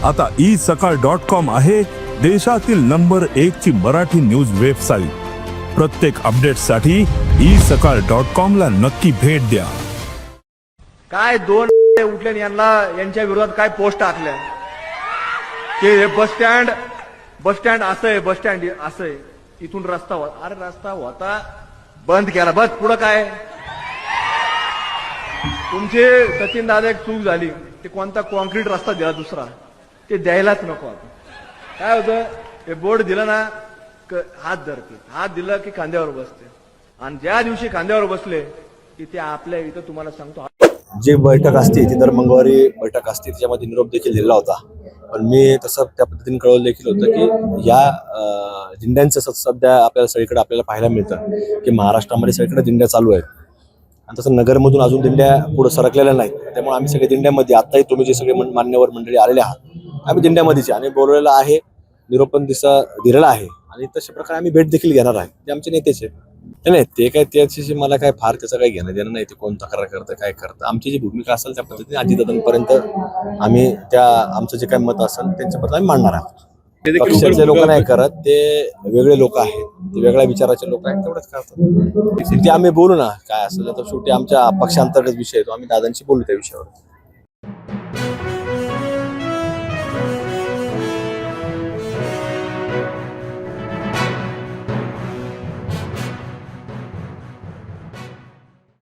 आता isakal.com आहे देशातील नंबर 1 ची मराठी न्यूज वेबसाईट। प्रत्येक अपडेटसाठी isakal.com ला नक्की भेट द्या। काय दोन उठले आणि यांच्या विरोधात काय पोस्ट टाकल्या की हे बस स्टँड असं आहे, बस स्टँड असं आहे, इथून रस्ता होता। अरे रस्ता होता बंद केला, बस पुढं काय? तुमचे सचिन दादा एक चूक झाली, ते कोणता कॉन्क्रीट रस्ता दिला दुसरा, ते द्यायलाच नको। आता काय होतं, हे बोर्ड दिलं ना हात धरते, हात दिलं की खांद्यावर बसते, आणि ज्या दिवशी खांद्यावर बसले की ते आपल्या इथं तुम्हाला सांगतो जी बैठक असते ती दर मंगळवारी बैठक असते, त्याच्यामध्ये निरोप देखील दिला होता। पण मी तसं त्या पद्धतीने कळवलं देखील होतं की या दिंड्यांचं सध्या आपल्याला सगळीकडे आपल्याला पाहायला मिळतं की महाराष्ट्रामध्ये सगळीकडे दिंड्या चालू आहेत, आणि तसं नगरमधून अजून दिंड्या पुढे सरकलेल्या नाहीत। त्यामुळे आम्ही सगळे दिंड्यामध्ये, आत्ताही तुम्ही जे सगळे मान्यवर मंडळी आलेले आहात, आम्ही दिंड्यामध्येच आणि बोलवलेलं आहे, निरोपण दिलेला आहे, आणि तशा प्रकारे आम्ही भेट देखील घेणार आहे। ते आमचे नेतेच आहेत, नाही ते काय त्याच्याशी मला काय फार त्याचं काही घेणं देणं नाही, ते कोण तक्रार करतं काय करतं। आमची जी भूमिका असेल त्या पद्धतीने अजितदादांपर्यंत आम्ही आमचं जे काही मत असेल त्यांच्यापर्यंत आम्ही मांडणार आहोत। पक्षाचे लोक नाही करत, ते वेगळे लोक आहेत, ते वेगळ्या विचाराचे लोक आहेत, तेवढंच करतात। ते आम्ही बोलू ना, काय असेल तर शेवटी आमच्या पक्षांतर्गत विषय आहे, तो आम्ही दादांशी बोलू त्या विषयावर।